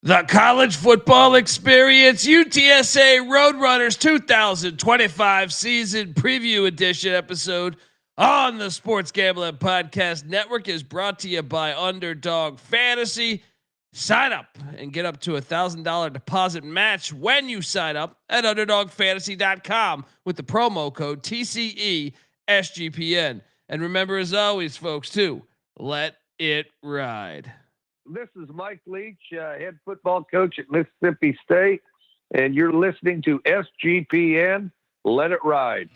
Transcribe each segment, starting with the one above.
The College Football Experience UTSA Roadrunners 2025 Season Preview Edition episode on the Sports Gambling Podcast Network is brought to you by Underdog Fantasy. Sign up and get up to $1,000 deposit match when you sign up at UnderdogFantasy.com with the promo code TCESGPN. And remember, as always, folks, to let it ride. This is Mike Leach, head football coach at Mississippi State, and you're listening to SGPN. Let it ride.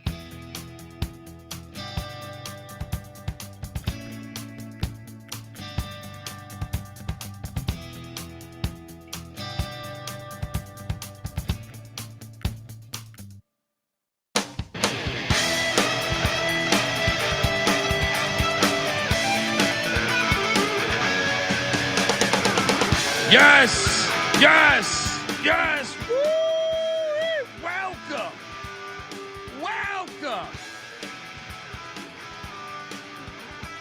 Yes, yes, yes. Woo! Welcome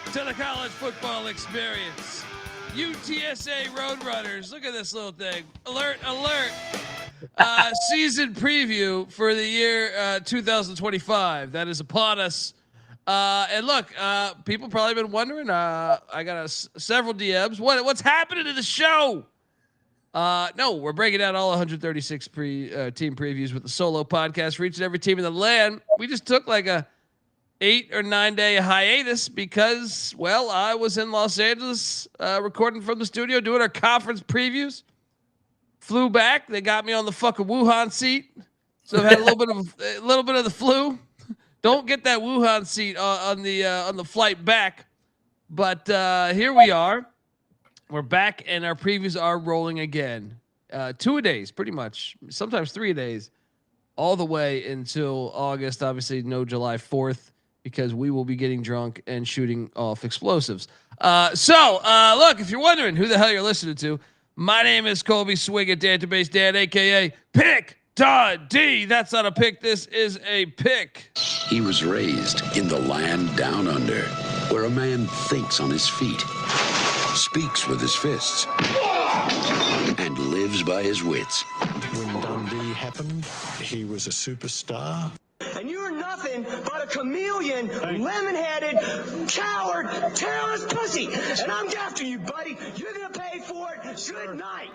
to the College Football Experience. UTSA Roadrunners. Look at this little thing. Alert, alert. Season preview for the year 2025. That is upon us. And look, people probably been wondering. I got several DMs. What's happening to the show? No, we're breaking down all 136 team previews with the solo podcast for each and every team in the land. We just took like a 8 or 9 day hiatus because, well, I was in Los Angeles recording from the studio, doing our conference previews. Flew back. They got me on the fucking Wuhan seat, so I've had a little bit of the flu. Don't get that Wuhan seat on the flight back, but here we are. We're back, and our previews are rolling again. 2 a days, pretty much. Sometimes 3 a days, all the way until August. Obviously, no July 4th because we will be getting drunk and shooting off explosives. So, look, if you're wondering who the hell you're listening to, my name is Colby Swig at Database Dan, a.k.a. Pick Dundee. That's not a pick. This is a pick. He was raised in the land down under, where a man thinks on his feet, speaks with his fists, and lives by his wits. When Dundee happened, he was a superstar. And you're nothing but a chameleon, lemon-headed, coward, terrorist pussy. And I'm after you, buddy. You're going to pay for it. Good night.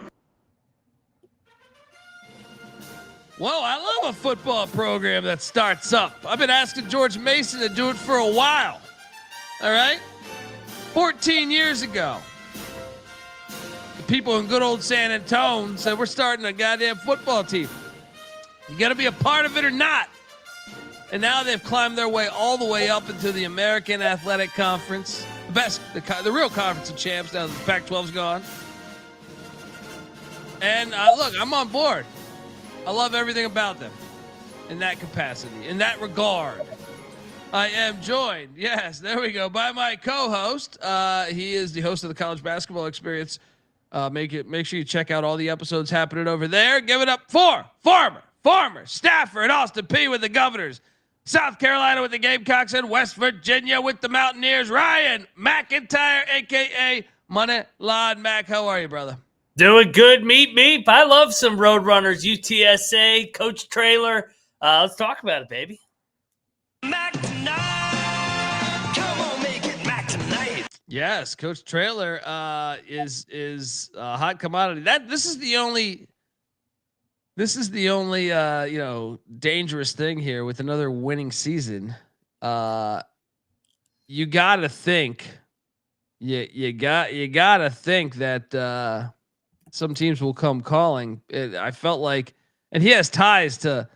Whoa, I love a football program that starts up. I've been asking George Mason to do it for a while. All right? 14 years ago, the people in good old San Antonio said, we're starting a goddamn football team. You got to be a part of it or not. And now they've climbed their way all the way up into the American Athletic Conference. The best, the real conference of champs now that the Pac-12's gone. And look, I'm on board. I love everything about them in that capacity, in that regard. I am joined, yes, there we go, by my co-host. He is the host of the College Basketball Experience. Make sure you check out all the episodes happening over there. Give it up for former staffer at Austin Peay with the Governors, South Carolina with the Gamecocks, and West Virginia with the Mountaineers, Ryan McIntyre, a.k.a. Moneyline Mac. How are you, brother? Doing good, meep. I love some Roadrunners, UTSA, Coach Traylor. Let's talk about it, baby. Mac tonight. Come on, make it Mac tonight. Yes, Coach Traylor is a hot commodity. This is the only dangerous thing here with another winning season. You gotta think that some teams will come calling. I felt like, and he has ties to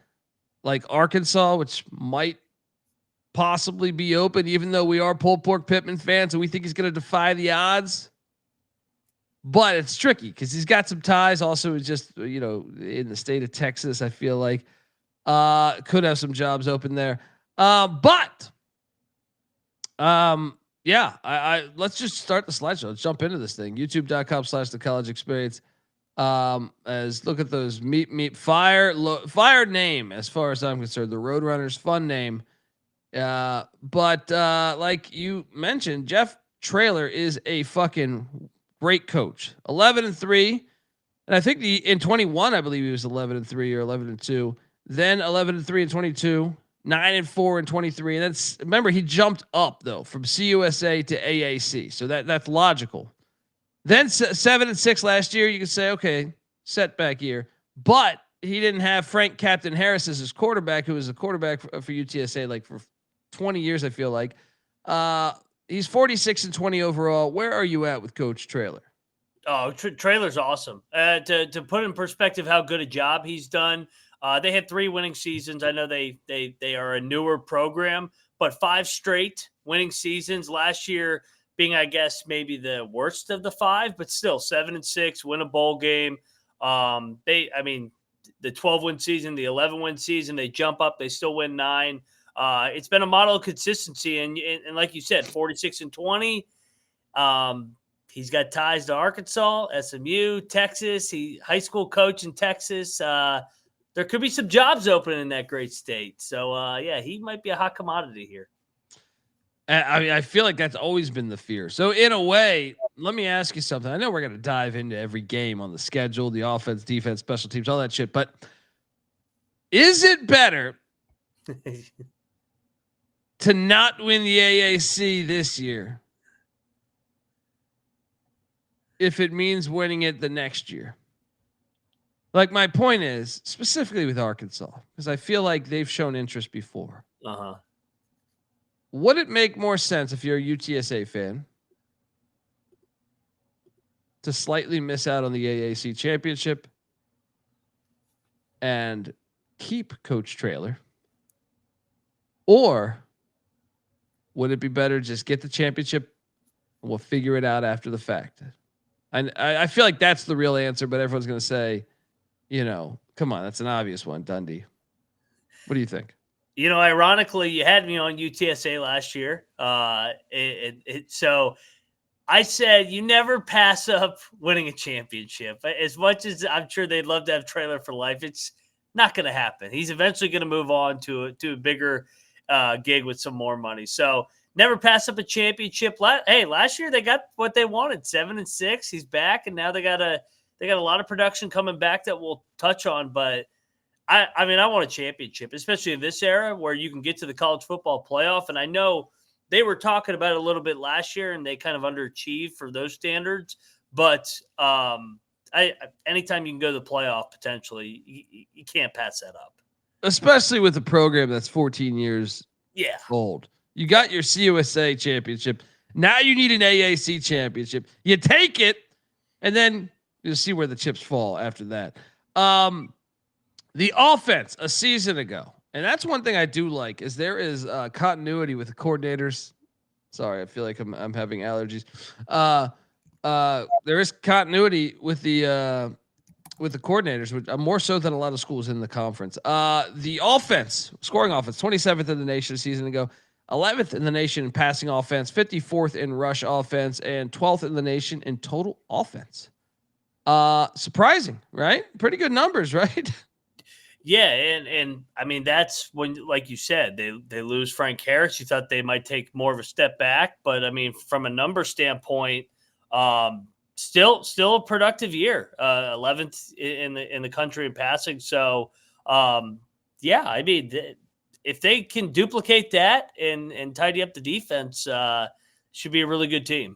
like Arkansas, which might possibly be open, even though we are pulled pork Pittman fans and we think he's going to defy the odds. But it's tricky because he's got some ties. Also, just in the state of Texas, I feel like could have some jobs open there. Yeah, I let's just start the slideshow. Let's jump into this thing. YouTube.com/the college experience. As look at those meet fire name as far as I'm concerned. The Roadrunners, fun name. But like you mentioned, Jeff Traylor is a fucking great coach. 11-3 And I think in 21, I believe he was 11-3 or 11-2. Then 11-3 in 22, 9-4 in 23. And that's, remember, he jumped up though from CUSA to AAC, so that's logical. Then 7-6 last year. You could say, okay, setback year, but he didn't have Frank Captain Harris as his quarterback, who was a quarterback for UTSA like for 20 years. I feel like he's 46-20 overall. Where are you at with Coach Traylor? Oh, Traylor's awesome. To put in perspective how good a job he's done, they had 3 winning seasons. I know they are a newer program, but 5 straight winning seasons. Last year being, I guess, maybe the worst of the 5, but still 7-6, win a bowl game. The 12-win season, the 11-win season, they jump up, they still win 9. It's been a model of consistency, and like you said, 46-20. He's got ties to Arkansas, SMU, Texas. He high school coach in Texas. There could be some jobs open in that great state. So he might be a hot commodity here. I mean, I feel like that's always been the fear. So in a way, let me ask you something. I know we're going to dive into every game on the schedule, the offense, defense, special teams, all that shit, but is it better to not win the AAC this year if it means winning it the next year? Like, my point is specifically with Arkansas, because I feel like they've shown interest before. Would it make more sense if you're a UTSA fan to slightly miss out on the AAC championship and keep Coach Traylor? Or would it be better just get the championship and we'll figure it out after the fact? And I feel like that's the real answer, but everyone's going to say, come on, that's an obvious one, Dundee. What do you think? Ironically, you had me on UTSA last year. So I said you never pass up winning a championship. As much as I'm sure they'd love to have Traylor for life, it's not going to happen. He's eventually going to move on to a bigger gig with some more money. So never pass up a championship. Last year they got what they wanted, 7-6. He's back, and now they got a lot of production coming back that we'll touch on. But I want a championship, especially in this era where you can get to the college football playoff. And I know they were talking about it a little bit last year, and they kind of underachieved for those standards. But anytime you can go to the playoff, potentially, you can't pass that up. Especially with a program that's 14 years old. You got your CUSA championship. Now you need an AAC championship. You take it, and then you'll see where the chips fall after that. The offense a season ago, and that's one thing I do like, is there is continuity with the coordinators. Sorry, I feel like I'm having allergies. There is continuity with the coordinators, which more so than a lot of schools in the conference. The offense, scoring offense, 27th in the nation a season ago, 11th in the nation in passing offense, 54th in rush offense, and 12th in the nation in total offense. Surprising, right? Pretty good numbers, right? Yeah, and I mean, that's when, like you said, they lose Frank Harris. You thought they might take more of a step back, but I mean, from a number standpoint, still a productive year. 11th in the country in passing. So, I mean, if they can duplicate that and tidy up the defense, should be a really good team.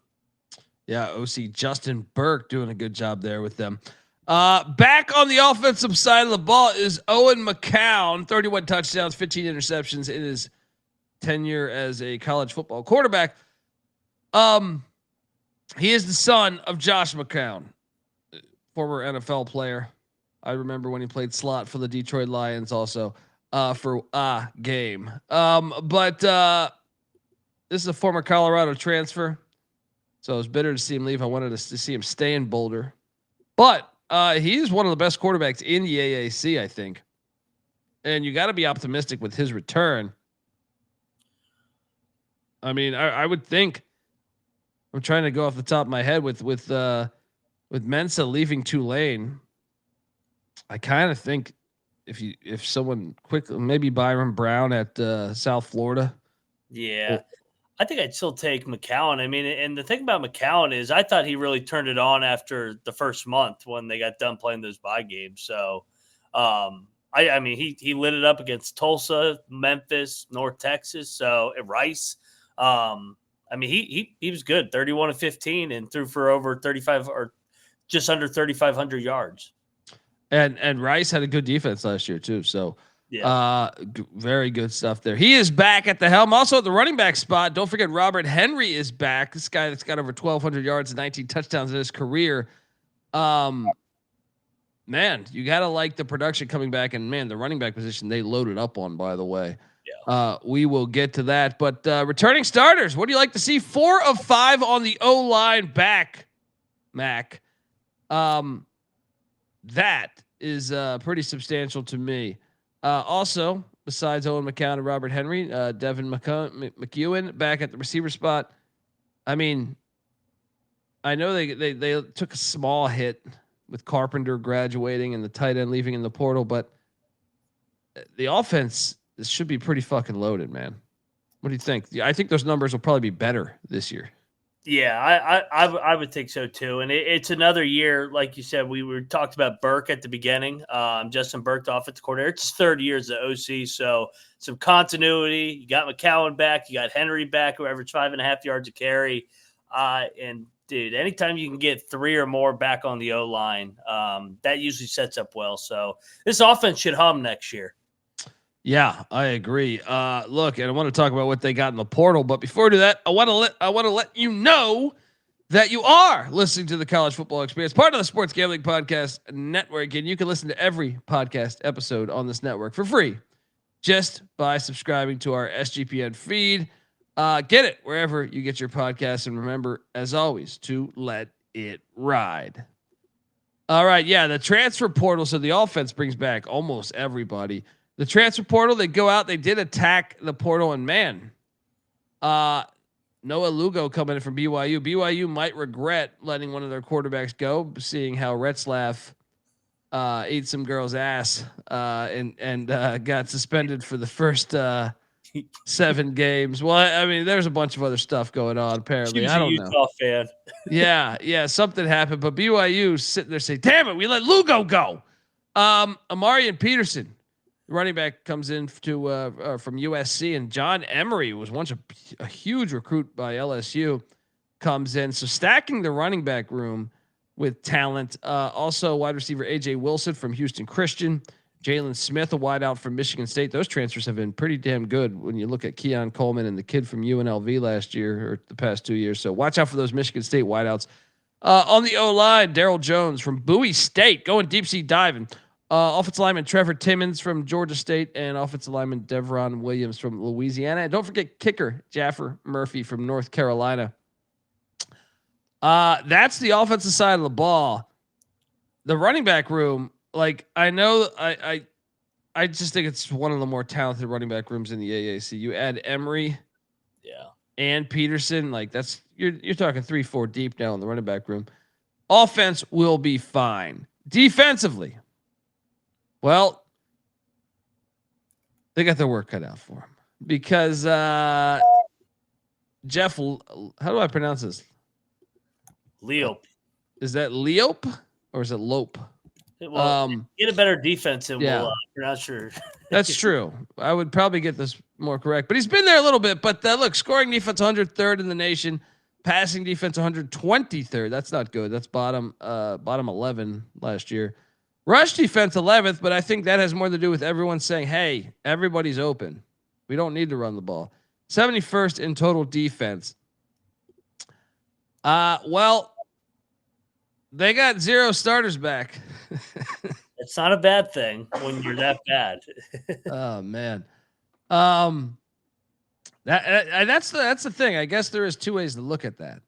Yeah, OC Justin Burke doing a good job there with them. Back on the offensive side of the ball is Owen McCown, 31 touchdowns, 15 interceptions in his tenure as a college football quarterback. He is the son of Josh McCown, former NFL player. I remember when he played slot for the Detroit Lions also for a game. But this is a former Colorado transfer. So I was bitter to see him leave. I wanted to see him stay in Boulder. But he's one of the best quarterbacks in the AAC, I think. And you got to be optimistic with his return. I mean, I would think, I'm trying to go off the top of my head with Mensa leaving Tulane. I kind of think if someone quick, maybe Byron Brown at South Florida. Yeah. I think I'd still take McCown. I mean, and the thing about McCown is I thought he really turned it on after the first month when they got done playing those bye games. So, I mean, he lit it up against Tulsa, Memphis, North Texas, so at Rice. I mean, he was good, 31-15, and threw for over 35 or just under 3,500 yards. And Rice had a good defense last year too. So yeah, very good stuff there. He is back at the helm. Also at the running back spot, don't forget Robert Henry is back. This guy that's got over 1,200 yards and 19 touchdowns in his career. Man, you got to like the production coming back. And man, the running back position they loaded up on, by the way. Yeah. We will get to that. But returning starters, what do you like to see? 4 of 5 on the O-line back, Mac. That is pretty substantial to me. Also, besides Owen McCown and Robert Henry, Devin McEwen back at the receiver spot. I mean, I know they took a small hit with Carpenter graduating and the tight end leaving in the portal, but the offense should be pretty fucking loaded, man. What do you think? I think those numbers will probably be better this year. Yeah, I would think so too. And it's another year, like you said, we were talked about Burke at the beginning. Justin Burke, the offensive coordinator. It's his third year as the OC, so some continuity. You got McCown back, you got Henry back, who averaged 5.5 yards a carry. And dude, anytime you can get 3 or more back on the O-line, that usually sets up well. So this offense should hum next year. Yeah, I agree. Look, and I want to talk about what they got in the portal, but before we do that, I want to let you know that you are listening to the College Football Experience, part of the Sports Gambling Podcast Network, and you can listen to every podcast episode on this network for free just by subscribing to our SGPN feed. Get it wherever you get your podcasts, and remember, as always, to let it ride. All right, yeah, the transfer portal, so the offense brings back almost everybody. The transfer portal, they go out, they did attack the portal, and man, Noah Lugo coming in from BYU. BYU might regret letting one of their quarterbacks go, seeing how Retzlaff ate some girl's ass and got suspended for the first 7 games. Well, I mean, there's a bunch of other stuff going on, apparently. I don't know. Utah fan. Yeah, something happened, but BYU sitting there saying, damn it, we let Lugo go. Amarian Peterson, running back, comes in from USC, and John Emery was once a huge recruit by LSU, comes in. So stacking the running back room with talent. Also wide receiver AJ Wilson from Houston Christian, Jalen Smith, a wideout from Michigan State. Those transfers have been pretty damn good when you look at Keon Coleman and the kid from UNLV last year or the past 2 years. So watch out for those Michigan State wideouts. On the O-line, Daryl Jones from Bowie State going deep sea diving. Offensive lineman Trevor Timmons from Georgia State, and offensive lineman Devron Williams from Louisiana. And don't forget kicker Jaffer Murphy from North Carolina. That's the offensive side of the ball. The running back room, like, I know I just think it's one of the more talented running back rooms in the AAC. You add Emery, and Peterson, like that's you're talking 3-4 deep now in the running back room. Offense will be fine. Defensively, well, they got their work cut out for them because Jeff, how do I pronounce this? Loeppe. Is that Loeppe or is it Lope? Well, get a better defense and we'll pronounce your. That's true. I would probably get this more correct, but he's been there a little bit. But look, scoring defense 103rd in the nation, passing defense 123rd. That's not good. That's bottom 11 last year. Rush defense 11th, but I think that has more to do with everyone saying, "Hey, everybody's open. We don't need to run the ball." 71st in total defense. Well, they got 0 starters back. It's not a bad thing when you're that bad. Oh man. That's the thing. I guess there is 2 ways to look at that,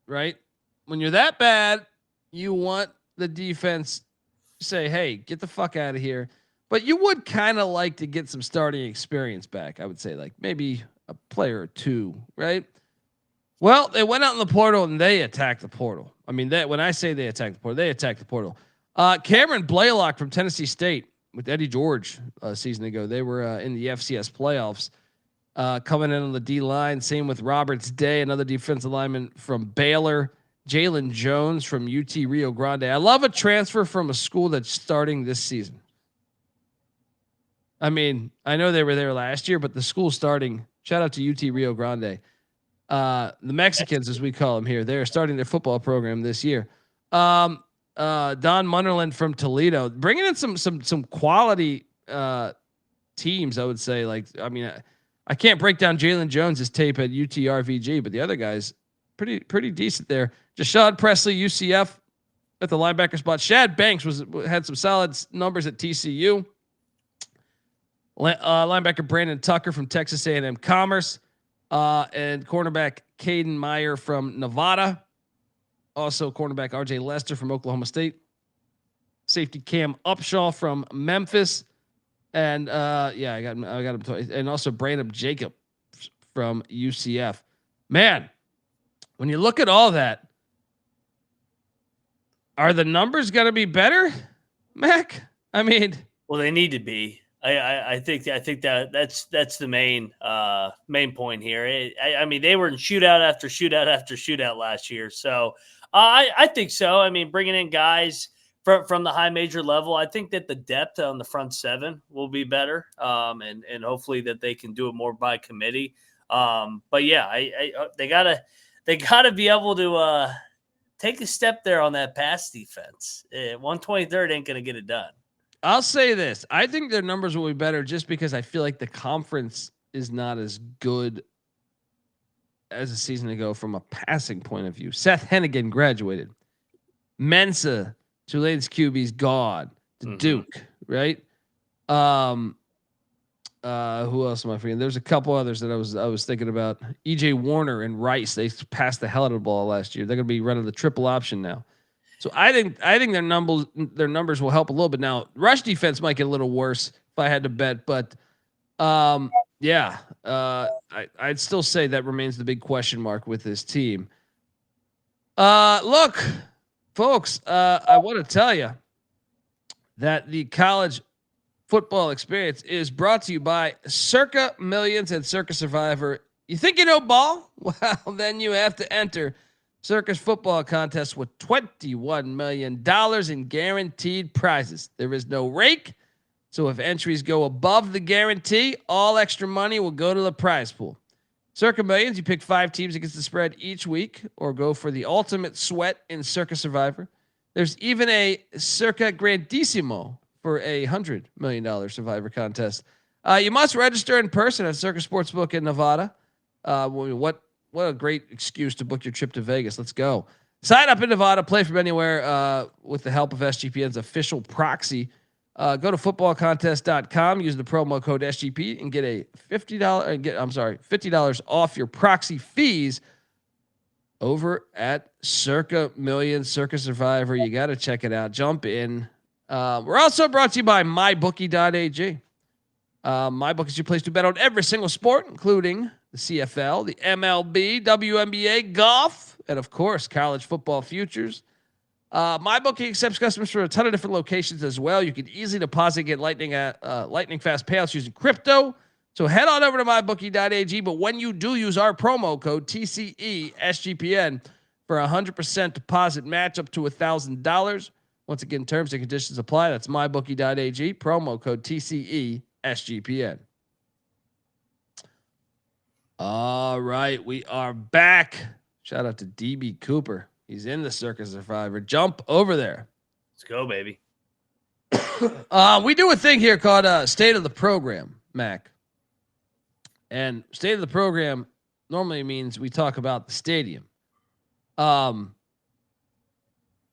right? When you're that bad, you want the defense to say, "Hey, get the fuck out of here." But you would kind of like to get some starting experience back. I would say like maybe a player or 2, right? Well, they went out in the portal and they attacked the portal. I mean, when I say they attacked the portal, they attacked the portal. Cameron Blaylock from Tennessee State with Eddie George a season ago. They were in the FCS playoffs. coming in on the D line. Same with Roberts Day, another defensive lineman from Baylor. Jalen Jones from UT Rio Grande. I love a transfer from a school that's starting this season. I mean, I know they were there last year, but the school starting. Shout out to UT Rio Grande. The Mexicans, as we call them here, they're starting their football program this year. Don Munnerlin from Toledo, bringing in some quality teams. I would say, I can't break down Jalen Jones's tape at UTRVG, but the other guys pretty decent there. Jashad Presley, UCF at the linebacker spot. Shad Banks had some solid numbers at TCU. Linebacker Brandon Tucker from Texas A&M Commerce, and cornerback Caden Meyer from Nevada. Also cornerback RJ Lester from Oklahoma State. Safety Cam Upshaw from Memphis, and I got him twice. And also Brandon Jacob from UCF. Man, when you look at all that, are the numbers going to be better, Mac? I mean, well, they need to be. I think that's the main point here. I mean, they were in shootout after shootout after shootout last year, so I think so. I mean, bringing in guys from the high major level, I think that the depth on the front seven will be better, and hopefully that they can do it more by committee. But yeah, they gotta be able to take a step there on that pass defense. 123rd ain't gonna get it done. I'll say this. I think their numbers will be better just because I feel like the conference is not as good as a season ago from a passing point of view. Seth Hennigan graduated. Mensa, Tulane's QB's gone to Duke, right? Who else am I forgetting? There's a couple others that I was thinking about. EJ Warner and Rice, they passed the hell out of the ball last year. They're going to be running the triple option now. So I think their numbers will help a little bit. Now, rush defense might get a little worse if I had to bet, but I'd still say that remains the big question mark with this team. Look, folks, I want to tell you that the college football experience is brought to you by Circa Millions and Circa Survivor. You think you know ball? Well, then you have to enter Circus football contest with $21 million in guaranteed prizes. There is no rake, so if entries go above the guarantee, all extra money will go to the prize pool. Circa Millions, you pick 5 teams against the spread each week, or go for the ultimate sweat in Circa Survivor. There's even a Circa Grandissimo for a $100 million Survivor contest. You must register in person at Circa Sportsbook in Nevada. What a great excuse to book your trip to Vegas. Let's go. Sign up in Nevada, play from anywhere with the help of SGPN's official proxy. Go to footballcontest.com, use the promo code SGP and get a $50 off your proxy fees over at Circa Millions, Circa Survivor. You got to check it out. Jump in. We're also brought to you by mybookie.ag. MyBookie is your place to bet on every single sport, including the CFL, the MLB, WNBA, golf, and of course, college football futures. MyBookie accepts customers from a ton of different locations as well. You can easily deposit and get lightning fast payouts using crypto. So head on over to mybookie.ag. But when you do, use our promo code TCESGPN for a 100% deposit match up to $1,000. Once again, terms and conditions apply. That's mybookie.ag, promo code TCESGPN. All right, we are back. Shout out to DB Cooper. He's in the Circa Survivor. Jump over there. Let's go, baby. We do a thing here called State of the Program, Mac. And State of the Program normally means we talk about the stadium. The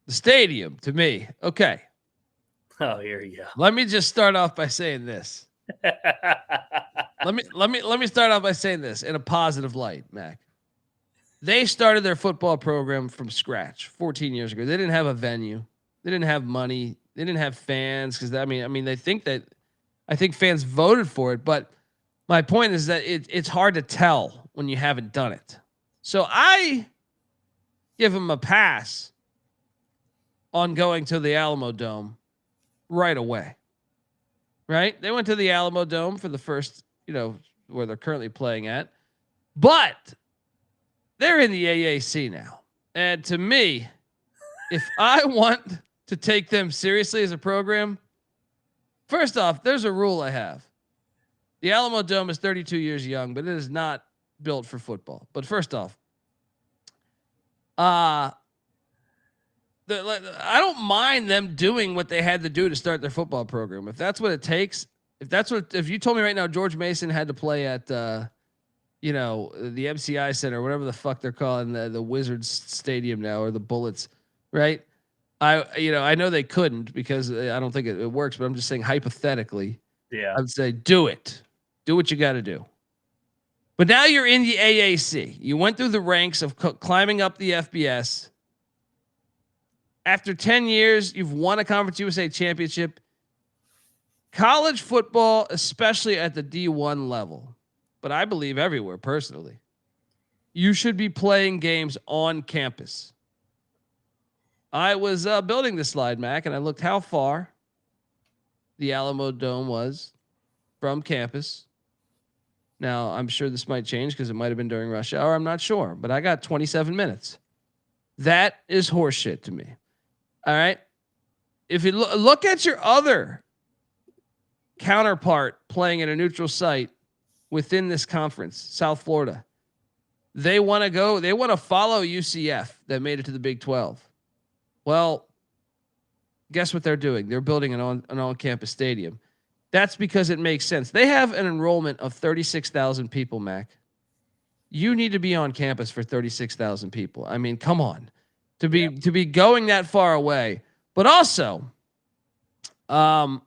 stadium, to me, okay. Oh, here you go. Let me just start off by saying this. Let me start off by saying this in a positive light, Mac. They started their football program from scratch 14 years ago. They didn't have a venue. They didn't have money. They didn't have fans because I think fans voted for it. But my point is that it's hard to tell when you haven't done it. So I give them a pass on going to the Alamodome right away. Right? They went to the Alamodome for the first, where they're currently playing at, but they're in the AAC now. And to me, if I want to take them seriously as a program, first off, there's a rule I have. The Alamodome is 32 years young, but it is not built for football. But first off, I don't mind them doing what they had to do to start their football program. If that's what it takes, if you told me right now George Mason had to play at the MCI Center, whatever the fuck they're calling the Wizards Stadium now, or the Bullets, right? I know they couldn't because I don't think it works, but I'm just saying hypothetically, I'd say do it. Do what you got to do. But now you're in the AAC. You went through the ranks of climbing up the FBS. After 10 years, you've won a Conference USA championship. College football, especially at the D1 level, but I believe everywhere personally, you should be playing games on campus. I was building this slide, Mac, and I looked how far the Alamodome was from campus. Now, I'm sure this might change because it might have been during rush hour. I'm not sure, but I got 27 minutes. That is horseshit to me. All right. If you look at your other counterpart playing at a neutral site within this conference, South Florida, they want to follow UCF that made it to the Big 12. Well, guess what they're doing? They're building an on-campus stadium. That's because it makes sense. They have an enrollment of 36,000 people, Mac. You need to be on campus for 36,000 people. I mean, come on. To be going that far away. But also, I've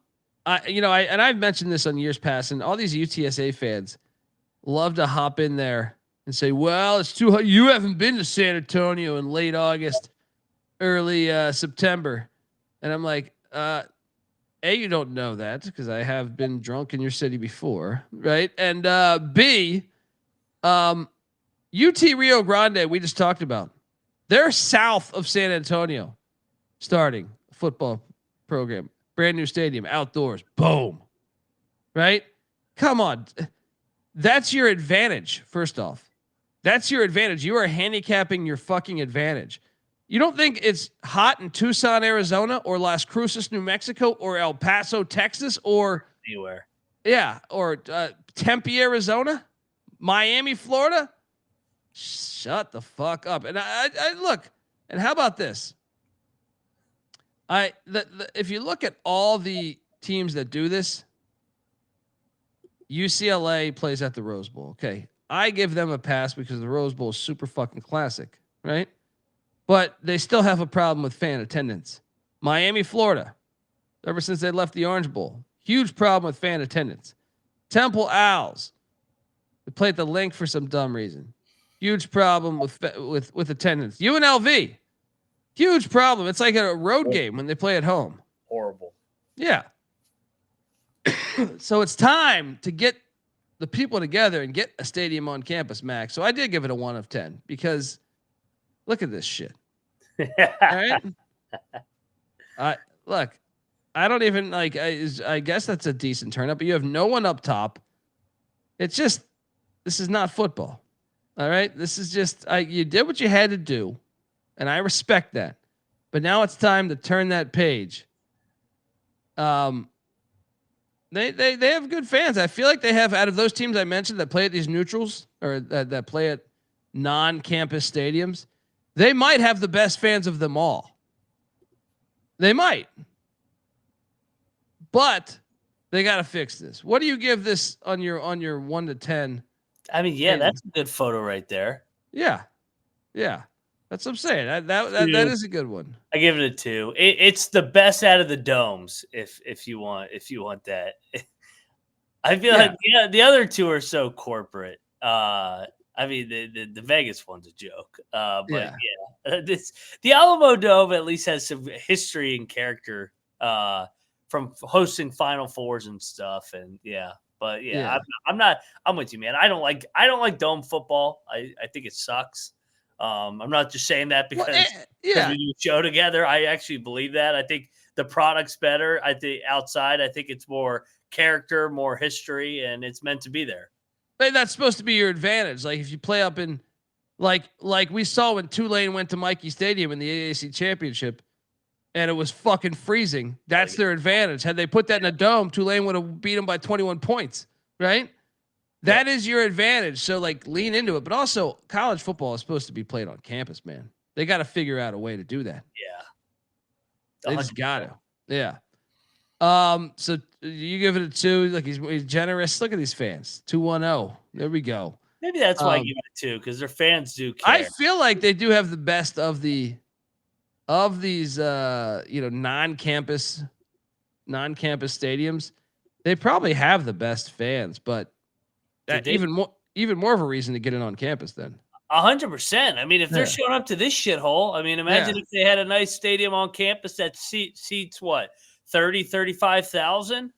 mentioned this on years past, and all these UTSA fans love to hop in there and say, well, it's too hot. You haven't been to San Antonio in late August, early September. And I'm like, A, you don't know that because I have been drunk in your city before, right? And B, UT Rio Grande, we just talked about. They're south of San Antonio, starting a football program, brand new stadium, outdoors, boom, right? Come on. That's your advantage, first off. That's your advantage. You are handicapping your fucking advantage. You don't think it's hot in Tucson, Arizona, or Las Cruces, New Mexico, or El Paso, Texas, or anywhere? Yeah, or Tempe, Arizona, Miami, Florida. Shut the fuck up. And I look. And how about this? If you look at all the teams that do this, UCLA plays at the Rose Bowl. Okay, I give them a pass because the Rose Bowl is super fucking classic, right? But they still have a problem with fan attendance. Miami, Florida, ever since they left the Orange Bowl, huge problem with fan attendance. Temple Owls, they play at the Link for some dumb reason. Huge problem with attendance. UNLV, huge problem. It's like a road game when they play at home. Horrible. Yeah. So it's time to get the people together and get a stadium on campus, Max. So I did give it a 1 of 10 because look at this shit. All right. Look, I don't even like, I guess that's a decent turnout, but you have no one up top. It's just, this is not football. All right. This is just, you did what you had to do. And I respect that, but now it's time to turn that page. They have good fans. I feel like they have, out of those teams I mentioned that play at these neutrals or that play at non-campus stadiums, they might have the best fans of them all. They might, but they got to fix this. What do you give this on your 1 to 10? I mean, yeah, that's a good photo right there. Yeah. That's what I'm saying. That is a good one. I give it a 2. It's the best out of the domes. If you want that, I feel like the other two are so corporate. I mean, the Vegas one's a joke. But the Alamodome at least has some history and character from hosting Final Fours and stuff. And I'm with you, man. I don't like dome football. I think it sucks. I'm not just saying that because we do a show together. I actually believe that. I think the product's better. I think outside, I think it's more character, more history, and it's meant to be there. That's supposed to be your advantage. Like if you play up in, like we saw when Tulane went to Mikey Stadium in the AAC championship, and it was fucking freezing. That's their advantage. Had they put that in a dome, Tulane would have beat them by 21 points, right? That is your advantage. So like lean into it. But also college football is supposed to be played on campus, man. They got to figure out a way to do that. Yeah. They just got to. Yeah. So you give it a 2. Like he's generous. Look at these fans. 210. There we go. Maybe that's why I give it a 2, because their fans do care. I feel like they do have the best of these non-campus stadiums. They probably have the best fans, but even more of a reason to get it on campus then. 100%. I mean, if they're showing up to this shithole, I mean, imagine if they had a nice stadium on campus that seats what, 30, 35,000.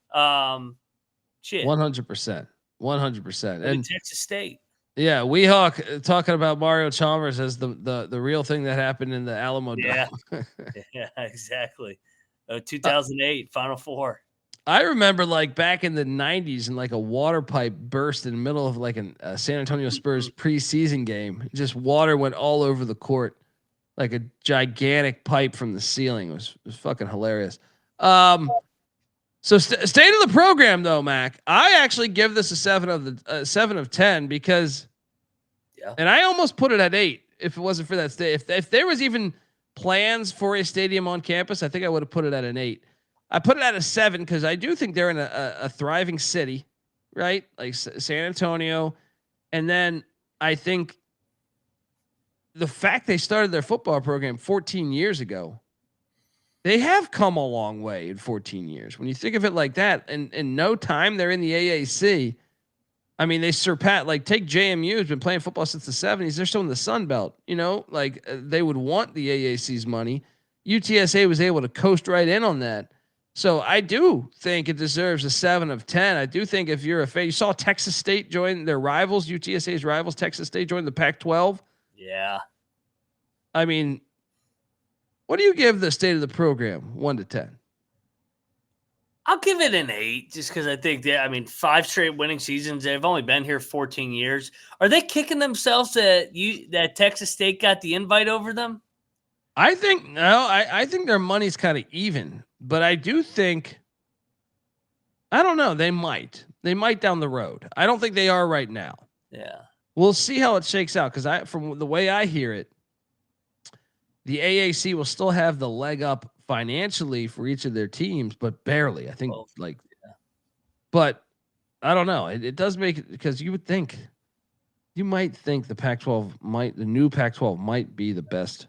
Shit. 100%. 100%. And Texas State. Yeah, Weehawk talking about Mario Chalmers as the real thing that happened in the Alamodome. Yeah, yeah, exactly. 2008 Final Four. I remember like back in the 90s, and like a water pipe burst in the middle of like a San Antonio Spurs preseason game. Just water went all over the court, like a gigantic pipe from the ceiling. It was fucking hilarious. So state of the program though, Mac, I actually give this a 7 of 10 because, and I almost put it at 8 if it wasn't for that state. If there was even plans for a stadium on campus, I think I would have put it at an 8. I put it at a 7 because I do think they're in a thriving city, right? Like San Antonio. And then I think the fact they started their football program 14 years ago, they have come a long way in 14 years. When you think of it like that, and in no time they're in the AAC. I mean, they surpassed, like take JMU, who's been playing football since the 70s. They're still in the Sun Belt, like they would want the AAC's money. UTSA was able to coast right in on that. So I do think it deserves a 7 of 10. I do think if you're a fan, you saw Texas State join their rivals, UTSA's rivals, Texas State joined the Pac-12. Yeah. I mean, what do you give the state of the program, 1 to 10? I'll give it an 8 just because I think 5 straight winning seasons. They've only been here 14 years. Are they kicking themselves that Texas State got the invite over them? I think no. I think their money's kind of even, but I do think, I don't know. They might down the road. I don't think they are right now. Yeah, we'll see how it shakes out because from the way I hear it, the AAC will still have the leg up financially for each of their teams, but barely. I think but I don't know. It does make it because you might think the new Pac-12 might be the best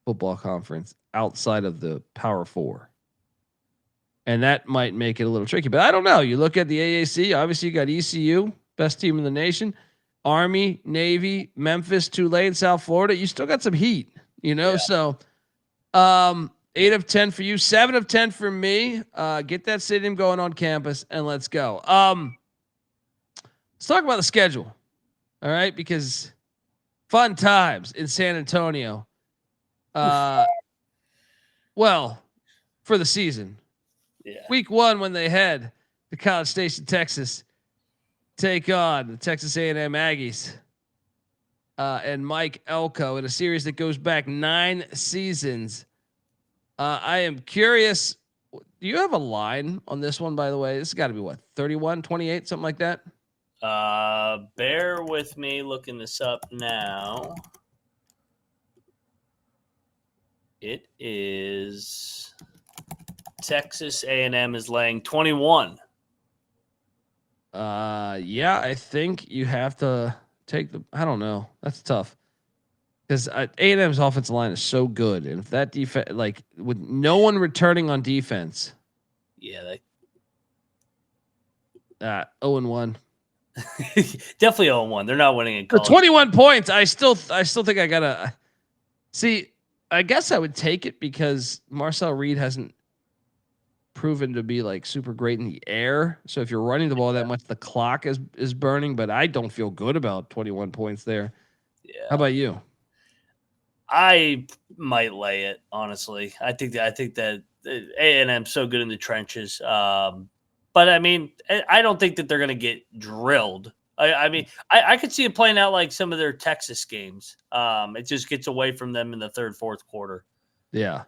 football conference outside of the Power Four. And that might make it a little tricky, but I don't know. You look at the AAC, obviously you got ECU, best team in the nation, Army, Navy, Memphis, Tulane, South Florida. You still got some heat. So 8 of 10 for you, 7 of 10 for me. Get that stadium going on campus and let's go. Let's talk about the schedule. All right. Because fun times in San Antonio. Well, for the season, week 1, when they head to College Station, Texas, take on the Texas A&M Aggies. And Mike Elko in a series that goes back 9 seasons. I am curious. Do you have a line on this one, by the way? This has got to be what, 31, 28, something like that? Bear with me looking this up now. It is Texas A&M is laying 21. Yeah, I think you have to take I don't know. That's tough. Because A&M's offensive line is so good. And if that defense, like with no one returning on defense. Yeah. 0-1. Definitely 0-1. They're not winning in college. 21 points. I still think I gotta see. I guess I would take it because Marcel Reed hasn't proven to be like super great in the air. So if you're running the ball that much, the clock is burning. But I don't feel good about 21 points there. Yeah. How about you? I might lay it, honestly. I think that A&M's so good in the trenches. But I mean, I don't think that they're going to get drilled. I mean, I could see it playing out like some of their Texas games. It just gets away from them in the third, fourth quarter. Yeah.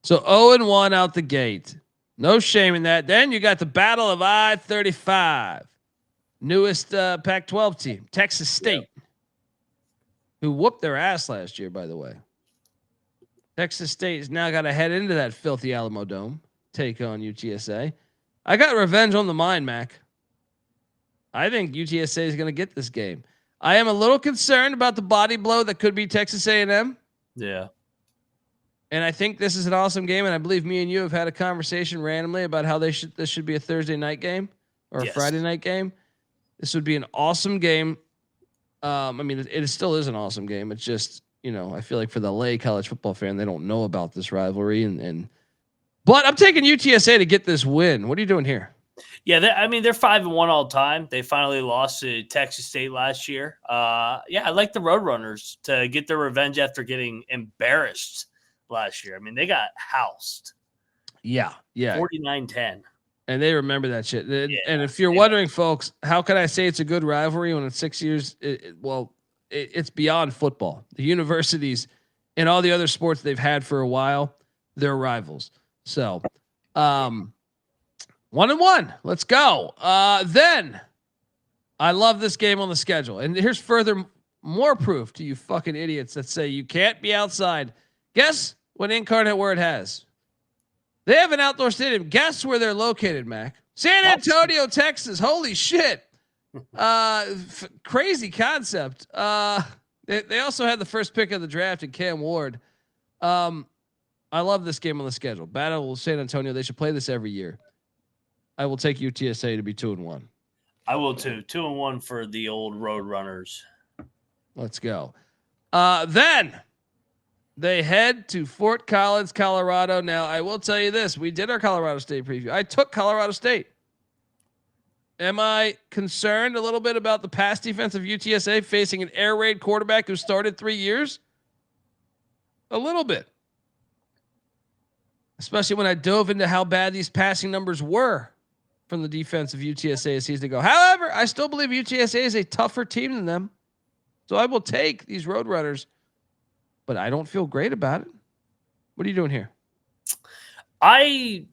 So 0-1 out the gate. No shame in that. Then you got the Battle of I-35. Newest Pac-12 team, Texas State, who whooped their ass last year, by the way. Texas State has now got to head into that filthy Alamodome, take on UTSA. I got revenge on the mind, Mac. I think UTSA is going to get this game. I am a little concerned about the body blow that could be Texas A&M. Yeah. And I think this is an awesome game. And I believe me and you have had a conversation randomly about how this should be a Thursday night game or a Friday night game. This would be an awesome game. I mean, it still is an awesome game. It's just, I feel like for the lay college football fan, they don't know about this rivalry. But I'm taking UTSA to get this win. What are you doing here? Yeah, they're 5-1 all time. They finally lost to Texas State last year. I like the Roadrunners to get their revenge after getting embarrassed last year. I mean, they got housed. Yeah. 49-10. And they remember that shit. And if you're wondering, folks, how can I say it's a good rivalry when it's 6 years? It's beyond football. The universities and all the other sports they've had for a while, they're rivals. So, 1-1. Let's go. Then I love this game on the schedule. And here's further more proof to you fucking idiots that say you can't be outside. Guess what incarnate word has? They have an outdoor stadium. Guess where they're located, Mac? San Antonio, Texas. Holy shit. Crazy concept. They also had the first pick of the draft in Cam Ward. I love this game on the schedule. Battle of San Antonio. They should play this every year. I will take UTSA to be 2-1. I will too. 2-1 for the old Roadrunners. Let's go. Then they head to Fort Collins, Colorado. Now, I will tell you this. We did our Colorado State preview. I took Colorado State. Am I concerned a little bit about the pass defense of UTSA facing an air raid quarterback who started 3 years? A little bit. Especially when I dove into how bad these passing numbers were from the defense of UTSA a season ago. However, I still believe UTSA is a tougher team than them. So I will take these Roadrunners, but I don't feel great about it. What are you doing here? I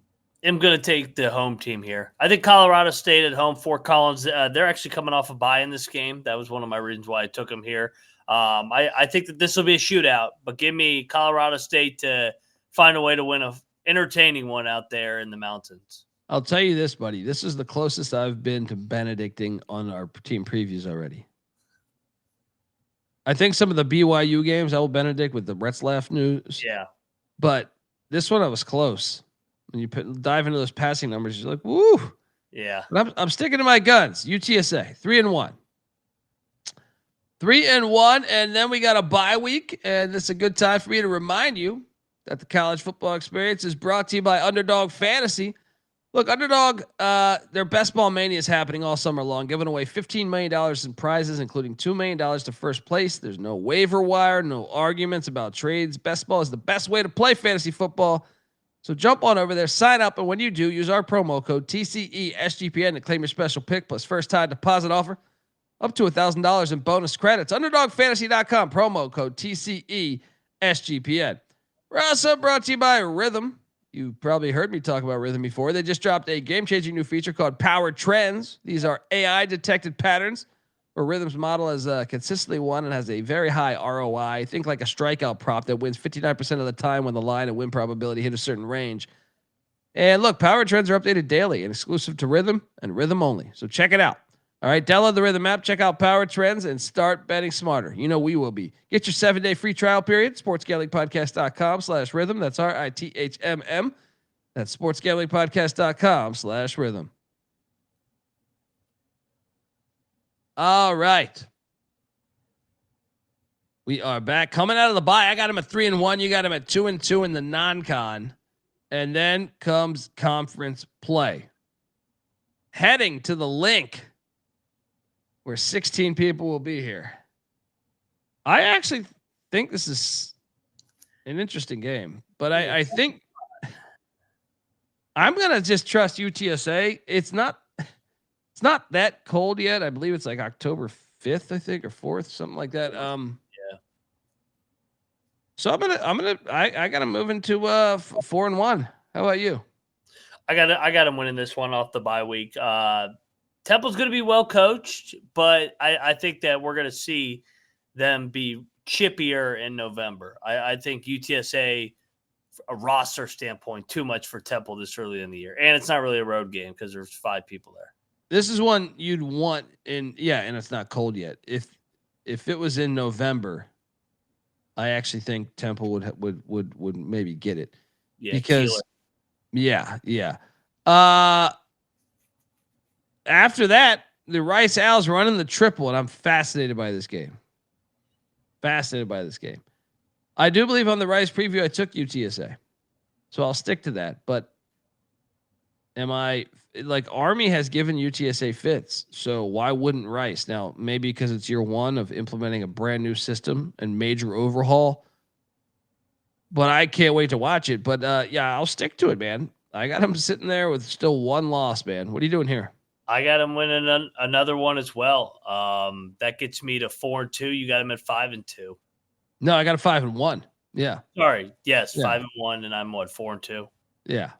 am going to take the home team here. I think Colorado State at home, Fort Collins, they're actually coming off a bye in this game. That was one of my reasons why I took them here. I think that this will be a shootout, but give me Colorado State to find a way to win a entertaining one out there in the mountains. I'll tell you this, buddy. This is the closest I've been to Benedicting on our team previews already. I think some of the BYU games I will Benedict with the Retzlaff news. Yeah. But this one I was close. When you dive into those passing numbers, you're like, woo. Yeah. But I'm sticking to my guns. UTSA 3-1. 3-1, and then we got a bye week, and this is a good time for me to remind you that the college football experience is brought to you by Underdog Fantasy. Look, Underdog, their Best Ball Mania is happening all summer long, giving away $15 million in prizes, including $2 million to first place. There's no waiver wire, no arguments about trades. Best Ball is the best way to play fantasy football. So jump on over there, sign up, and when you do, use our promo code TCESGPN to claim your special pick plus first-time deposit offer up to $1,000 in bonus credits. UnderdogFantasy.com, promo code TCESGPN. We're also brought to you by Rhythm. You probably heard me talk about Rhythm before. They just dropped a game-changing new feature called Power Trends. These are AI-detected patterns where Rhythm's model has consistently won and has a very high ROI. Think like a strikeout prop that wins 59% of the time when the line and win probability hit a certain range. And look, Power Trends are updated daily and exclusive to Rhythm and Rhythm only. So check it out. All right, download the Rhythm app, check out Power Trends, and start betting smarter. You know we will be. Get your 7-day free trial period, sportsgamblingpodcast.com/rhythm. That's RITHMM. That's sportsgamblingpodcast.com/rhythm. All right. We are back. Coming out of the bye, I got him at 3-1. You got him at 2-2 in the non-con. And then comes conference play. Heading to the link where 16 people will be here. I actually think this is an interesting game, but I think I'm going to just trust UTSA. It's not It's not that cold yet. I believe it's like October 5th, I think, or 4th, something like that. Yeah. So I gotta move into 4-1. How about you? I got him winning this one off the bye week. Temple's going to be well coached, but I think that we're going to see them be chippier in November. I think UTSA, a roster standpoint, too much for Temple this early in the year, and it's not really a road game because there's 5 people there. This is one you'd want and it's not cold yet. If it was in November, I actually think Temple would maybe get it. Yeah, because after that, the Rice Owls running the triple, and I'm fascinated by this game. I do believe on the Rice preview I took UTSA, so I'll stick to that. But am I like Army has given UTSA fits, so why wouldn't Rice? Now, maybe because it's year 1 of implementing a brand new system and major overhaul. But I can't wait to watch it. But I'll stick to it, man. I got him sitting there with still 1 loss, man. What are you doing here? I got him winning another one as well. That gets me to 4-2. You got him at 5-2. No, I got a 5-1. Yeah. Sorry. Yes, 5-1, and I'm 4-2. Yeah.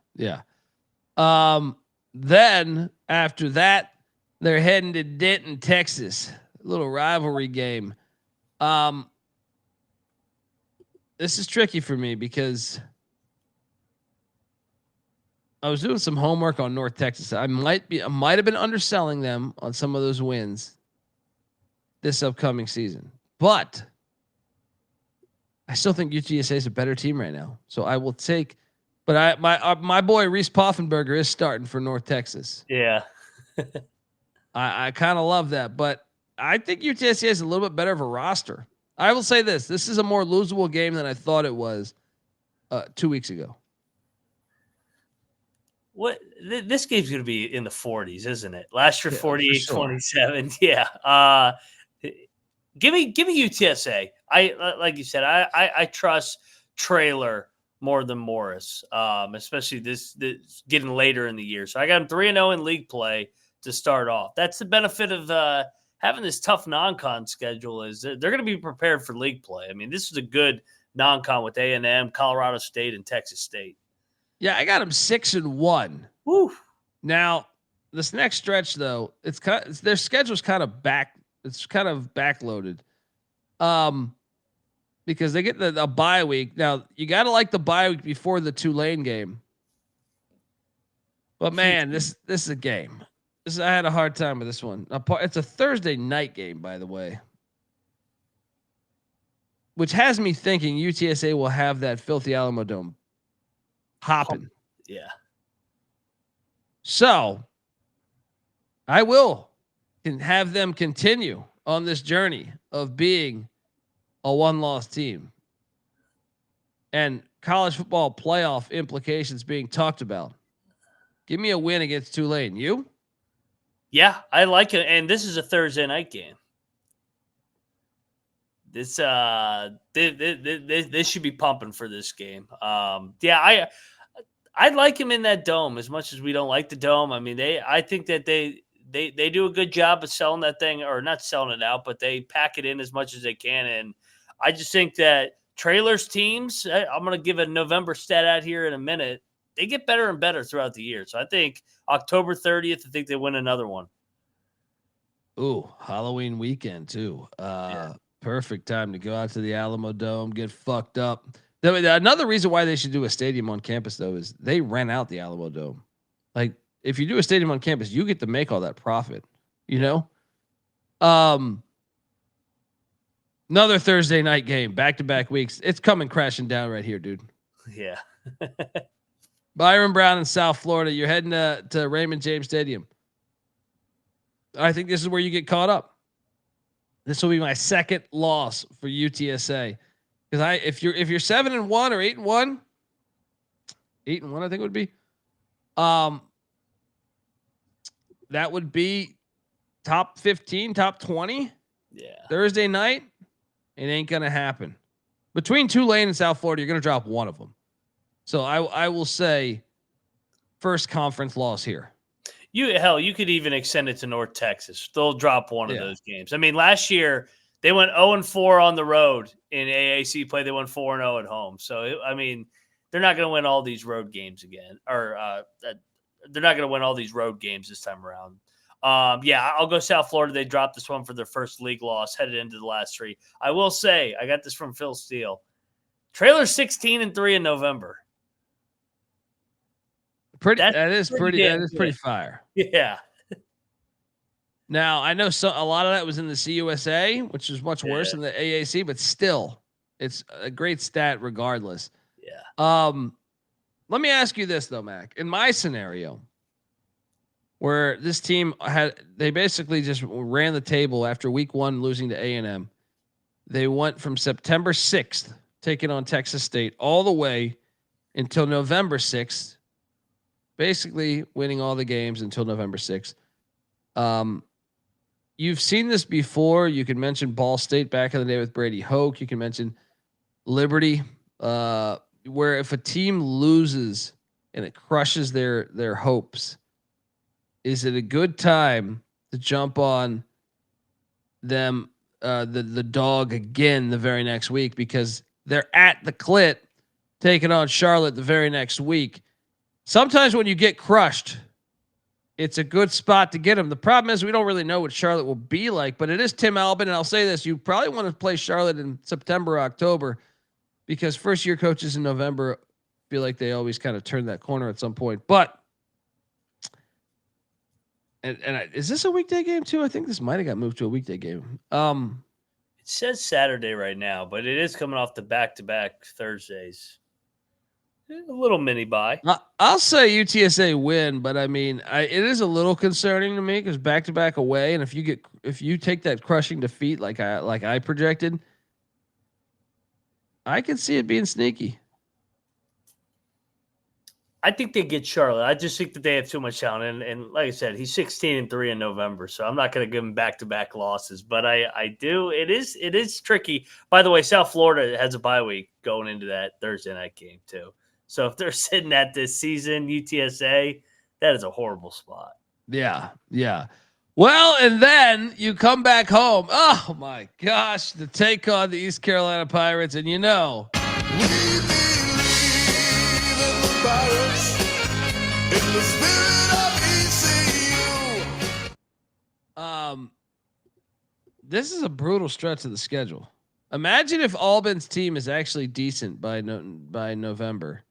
Then after that, they're heading to Denton, Texas. A little rivalry game. This is tricky for me because I was doing some homework on North Texas. I might have been underselling them on some of those wins this upcoming season, but I still think UTSA is a better team right now. So I will take. But my boy Reese Poffenberger is starting for North Texas. Yeah, I kind of love that, but I think UTSA is a little bit better of a roster. I will say this is a more losable game than I thought it was 2 weeks ago. This game's going to be in the 40s, isn't it? Last year, 48-27. Yeah. Give me UTSA. Like you said, I trust Traylor more than Morris, especially this getting later in the year. So I got him 3-0 in league play to start off. That's the benefit of having this tough non-con schedule is they're going to be prepared for league play. I mean, this is a good non-con with A&M, Colorado State, and Texas State. Yeah, I got them 6-1. Woo. Now, this next stretch though, their schedule's kind of backloaded. Because they get a bye week. Now, you got to like the bye week before the Tulane game. But man, this is a game. I had a hard time with this one. It's a Thursday night game, by the way, which has me thinking UTSA will have that filthy Alamodome hopping. Yeah. So I will have them continue on this journey of being a 1-loss team and college football playoff implications being talked about. Give me a win against Tulane. You? Yeah, I like it. And this is a Thursday night game. This should be pumping for this game. I like him in that dome as much as we don't like the dome. I mean, I think that they do a good job of selling that thing, or not selling it out, but they pack it in as much as they can. And I just think that Traylor's teams, I'm going to give a November stat out here in a minute. They get better and better throughout the year. So I think October 30th, I think they win another one. Ooh, Halloween weekend too. Perfect time to go out to the Alamodome, get fucked up. Another reason why they should do a stadium on campus though is they rent out the Alamodome. Like if you do a stadium on campus, you get to make all that profit, you know? Another Thursday night game, back-to-back weeks. It's coming crashing down right here, dude. Yeah. Byron Brown in South Florida. You're heading to Raymond James Stadium. I think this is where you get caught up. This will be my second loss for UTSA. Because if you're 7-1 or 8-1, 8-1, I think it would be. That would be top 15, top 20. Yeah. Thursday night. It ain't gonna happen. Between Tulane and South Florida, you're gonna drop one of them. So I will say first conference loss here. You could even extend it to North Texas. They'll drop one of those games. I mean, last year they went 0-4 on the road in AAC play. They went 4-0 at home. So I mean, they're not going to win all these road games again, or they're not going to win all these road games this time around. I'll go South Florida. They dropped this one for their first league loss, headed into the last three. I will say, I got this from Phil Steele. Traylor 16-3 in November. That is pretty fire. Yeah. Now I know a lot of that was in the CUSA, which is much worse than the AAC, but still, it's a great stat regardless. Yeah. Let me ask you this though, Mac. In my scenario, where this team they basically just ran the table after week 1 losing to A&M. They went from September 6th taking on Texas State all the way until November 6th. Basically winning all the games until November 6th. You've seen this before. You can mention Ball State back in the day with Brady Hoke. You can mention Liberty, where if a team loses and it crushes their hopes, is it a good time to jump on them, the dog again the very next week, because they're at the Clit taking on Charlotte the very next week? Sometimes when you get crushed, it's a good spot to get them. The problem is we don't really know what Charlotte will be like, but it is Tim Albin. And I'll say this, you probably want to play Charlotte in September, October, because first year coaches in November feel like they always kind of turn that corner at some point. But, is this a weekday game too? I think this might've got moved to a weekday game. It says Saturday right now, but it is coming off the back-to-back Thursdays. A little mini bye. I'll say UTSA win, but I mean, it is a little concerning to me because back-to-back away, and if you take that crushing defeat like I projected, I can see it being sneaky. I think they get Charlotte. I just think that they have too much talent, and like I said, he's 16-3 in November, so I'm not going to give him back-to-back losses. But I do. It is tricky. By the way, South Florida has a bye week going into that Thursday night game too. So if they're sitting at this season, UTSA, that is a horrible spot. Yeah. Well, and then you come back home. Oh my gosh, to take on the East Carolina Pirates, and we believe in the Pirates in the spirit of ECU. This is a brutal stretch of the schedule. Imagine if Albin's team is actually decent by November.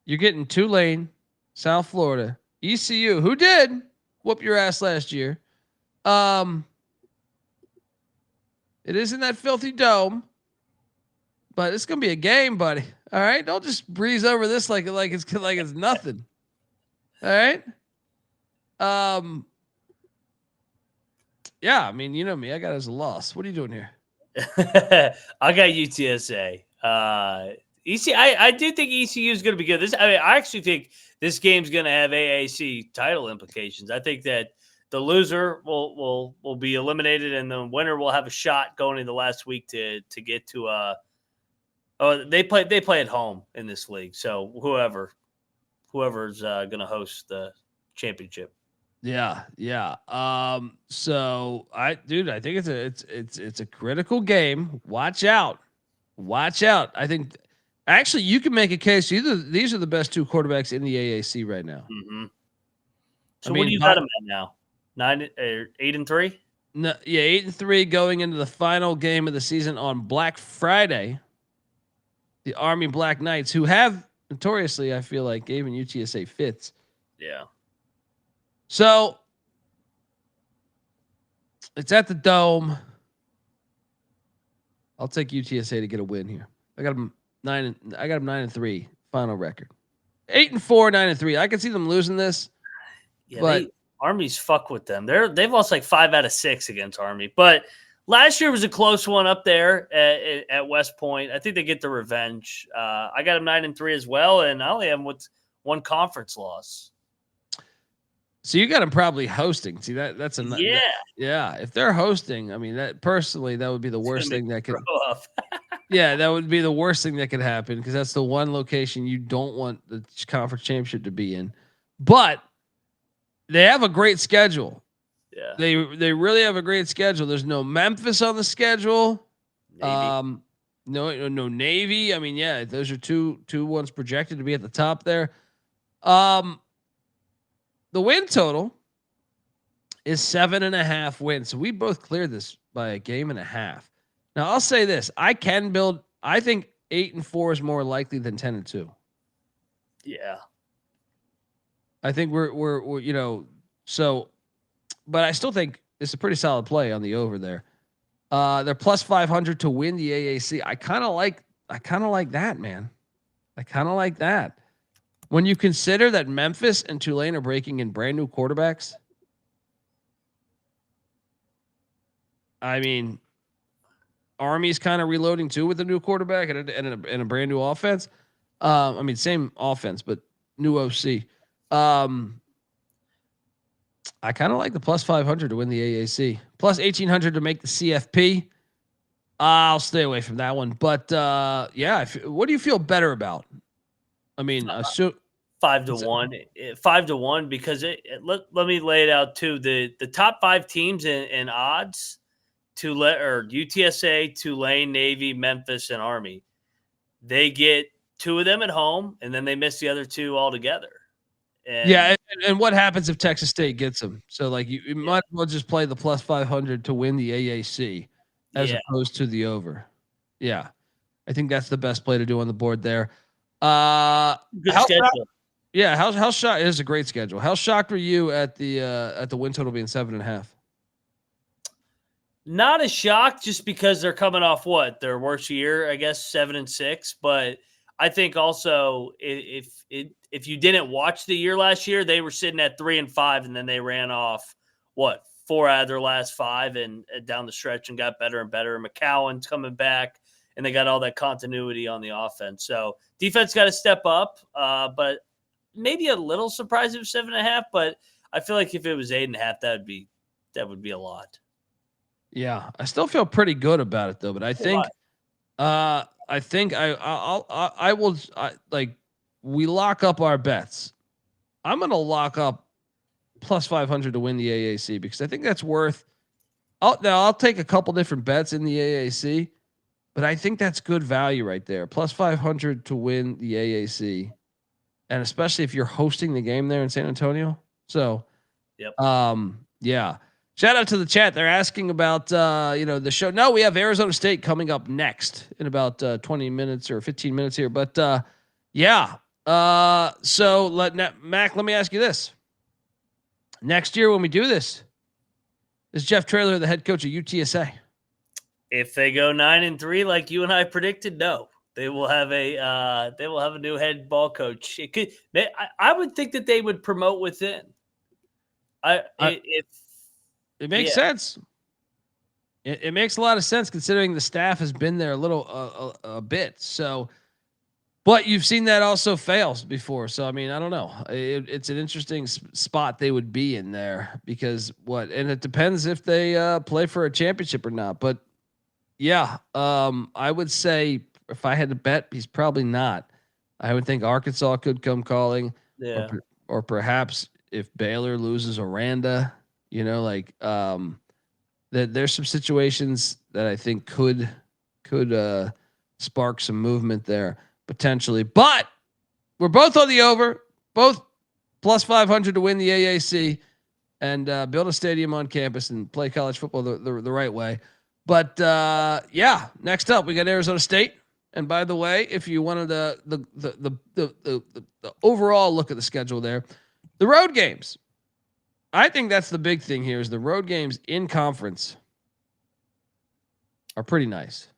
You're getting Tulane, South Florida, ECU, who did whoop your ass last year. It is in that filthy dome, but it's gonna be a game, buddy. All right, don't just breeze over this like it's nothing. All right. Yeah, I mean, you know me. I got it as a loss. What are you doing here? I got UTSA. I do think ECU is going to be good. I actually think this game's going to have AAC title implications. I think that the loser will be eliminated, and the winner will have a shot going in the last week to get to. They play at home in this league, so whoever's going to host the championship. Yeah. So I think it's a critical game. Watch out. I think. Actually, you can make a case. These are the best two quarterbacks in the AAC right now. Mm-hmm. So what do you got them at now? 8-3? No, yeah, 8-3 going into the final game of the season on Black Friday. The Army Black Knights, who have notoriously, I feel like, given UTSA fits. Yeah. So it's at the Dome. I'll take UTSA to get a win here. I got them 9-3 final record. 8-4, 9-3. I can see them losing this. Yeah, but Army's fuck with them. They've lost like 5 out of 6 against Army. But last year was a close one up there at West Point. I think they get the revenge. I got them 9-3 as well, and I only have with one conference loss. So you got them probably hosting. See that's yeah. If they're hosting, I mean that personally, that would be the worst thing that could. Yeah, that would be the worst thing that could happen because that's the one location you don't want the conference championship to be in. But They have a great schedule. Yeah. They really have a great schedule. There's no Memphis on the schedule. Navy. No Navy. I mean, yeah, those are two ones projected to be at the top there. The win total is 7.5 wins. So we both cleared this by a game and a half. Now I'll say this: I think 8-4 is more likely than 10-2. Yeah. I think we're so, but I still think it's a pretty solid play on the over there. They're plus 500 to win the AAC. I kind of like that, man. I kind of like that. When you consider that Memphis and Tulane are breaking in brand new quarterbacks, I mean, Army's kind of reloading too with a new quarterback and a brand new offense. I mean, same offense, but new OC. I kind of like the plus 500 to win the AAC, plus 1,800 to make the CFP. I'll stay away from that one. But yeah, what do you feel better about? I mean, 5-1, 5-1, because let me lay it out too. The top 5 teams in odds to UTSA, Tulane, Navy, Memphis, and Army. They get 2 of them at home, and then they miss the other 2 altogether. And what happens if Texas State gets them? So like you might as well just play the plus 500 to win the AAC as opposed to the over. Yeah, I think that's the best play to do on the board there. Good schedule. How shocked? It is a great schedule. How shocked were you at the win total being 7.5? Not as shocked, just because they're coming off their worst year, I guess 7-6. But I think also if you didn't watch the year last year, they were sitting at 3-5, and then they ran off 4 out of their last 5 and down the stretch and got better and better. McCown's coming back, and they got all that continuity on the offense. So defense got to step up, but maybe a little surprised it was 7.5. But I feel like if it was 8.5, that would be a lot. Yeah, I still feel pretty good about it though. But I think, we lock up our bets. I'm going to lock up plus 500 to win the AAC because I think that's worth. I'll take a couple different bets in the AAC, but I think that's good value right there. Plus 500 to win the AAC, and especially if you're hosting the game there in San Antonio. So, yeah. Shout out to the chat. They're asking about the show. No, we have Arizona State coming up next in about 20 minutes or 15 minutes here. But Mac, let me ask you this. Next year when we do this, is Jeff Traylor the head coach of UTSA? If they go 9-3 like you and I predicted, no. They will have a new head ball coach. I would think that they would promote within. It makes sense. It makes a lot of sense considering the staff has been there a bit. So, but you've seen that also fails before. So, I mean, I don't know. It's an interesting spot they would be in there because and it depends if they play for a championship or not. But yeah, I would say if I had to bet, he's probably not. I would think Arkansas could come calling, or perhaps if Baylor loses Aranda. That there's some situations that I think could spark some movement there potentially. But we're both on the over, both plus 500 to win the AAC and build a stadium on campus and play college football the right way. But next up we got Arizona State. And by the way, if you wanted the overall look at the schedule there, the road games. I think that's the big thing here is the road games in conference are pretty nice.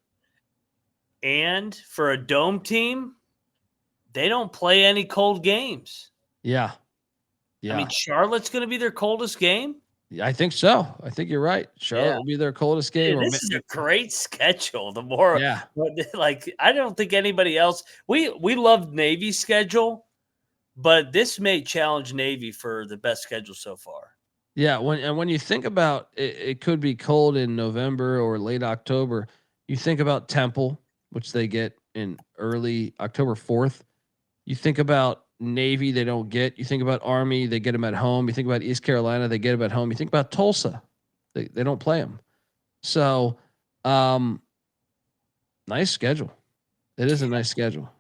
And for a dome team, they don't play any cold games. Yeah. I mean, Charlotte's going to be their coldest game. I think so. I think you're right. Charlotte will be their coldest game. Dude, this is a great schedule. The more, I don't think anybody else. We love Navy's schedule. But this may challenge Navy for the best schedule so far. Yeah, when you think about it could be cold in November or late October. You think about Temple, which they get in early October 4th. You think about Navy, they don't get. You think about Army, they get them at home. You think about East Carolina, they get them at home. You think about Tulsa, they don't play them. So, nice schedule. It is a nice schedule.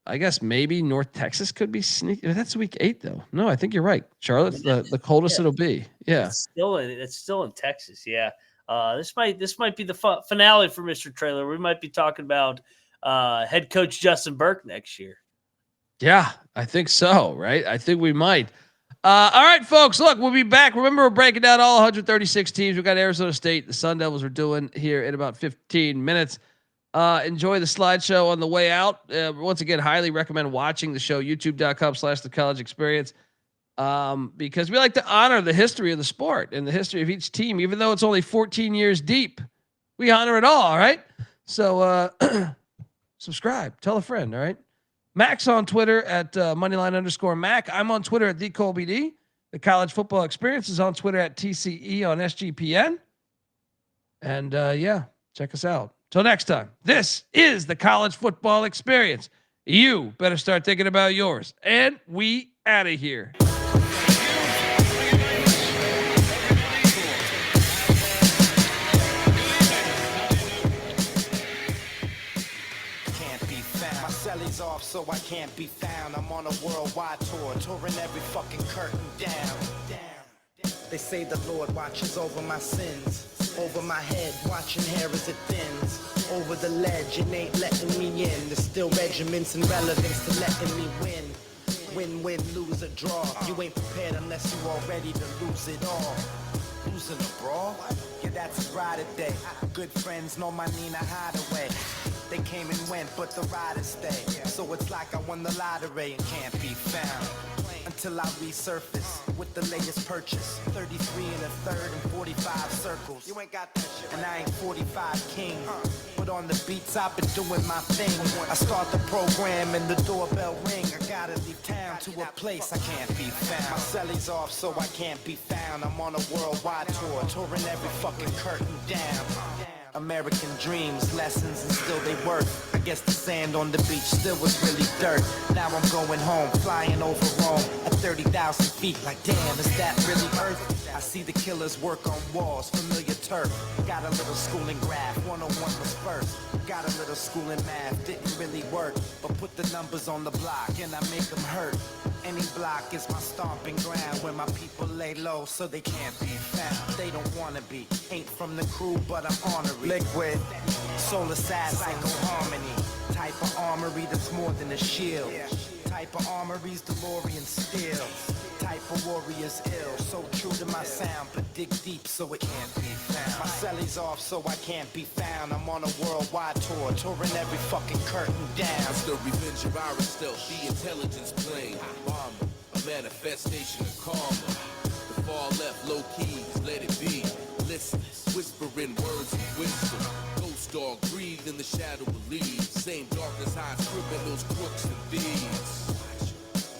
I guess maybe North Texas could be sneaky. That's week 8 though. No, I think you're right. Charlotte's the coldest it'll be. Yeah. It's still in Texas. Yeah. This might be the finale for Mr. Traylor. We might be talking about head coach Justin Burke next year. Yeah, I think so. Right. I think we might. All right, folks, look, we'll be back. Remember, we're breaking down all 136 teams. We got Arizona State, the Sun Devils we're doing here in about 15 minutes. Enjoy the slideshow on the way out. Once again, highly recommend watching the show, youtube.com/the college experience. Because we like to honor the history of the sport and the history of each team, even though it's only 14 years deep, we honor it all. Right. So, subscribe, tell a friend. All right. Mac's on Twitter at moneyline_Mac. I'm on Twitter at TheColBD. The college football experience is on Twitter at TCE on SGPN. And check us out. Till next time, this is the college football experience. You better start thinking about yours. And we out of here. Celly's off, so I can't be found. I'm on a worldwide tour, touring every fucking curtain down. They say the Lord watches over my sins, over my head, watching hair as it thins. Over the ledge, it ain't letting me in. There's still regiments and relevance to letting me win. Win, lose or draw. You ain't prepared unless you all ready to lose it all. Losing a brawl? Yeah, that's a Friday day. Good friends know my Nina Hideaway. They came and went, but the riders stay. So it's like I won the lottery and can't be found. Until I resurface with the latest purchase. 33 and a third and 45 circles. You ain't got that shit. And I ain't 45 king. But on the beats, I've been doing my thing. I start the program and the doorbell ring. I gotta leave town to a place I can't be found. My celly's off, so I can't be found. I'm on a worldwide tour, touring every fucking curtain down. American dreams, lessons, and still they work. I guess the sand on the beach still was really dirt. Now I'm going home, flying over Rome at 30,000 feet. Like, damn, is that really Earth? I see the killers work on walls, familiar turf. Got a little school in graph, 101 was first. Got a little school in math, didn't really work. But put the numbers on the block and I make them hurt. Any block is my stomping ground where my people lay low so they can't be found. They don't wanna be, ain't from the crew, but I'm honorary. Liquid, soul assassin, psycho harmony. Type of armory that's more than a shield. Type of armory's DeLorean steel. Type of warrior's ill. So true to my sound, but dig deep so it can't be found. My celly's off so I can't be found. I'm on a worldwide tour, touring every fucking curtain down. It's the revenge of our stealth, the intelligence plane. Bomber, a manifestation of karma. The far left, low keys, let it be. Listen, whispering words of wisdom. Ghost dog breathe in the shadow of leaves. Same darkness hides criminals, crooks, and thieves.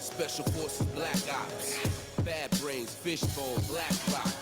Special forces, black ops. Bad brains, fishbone, black rock.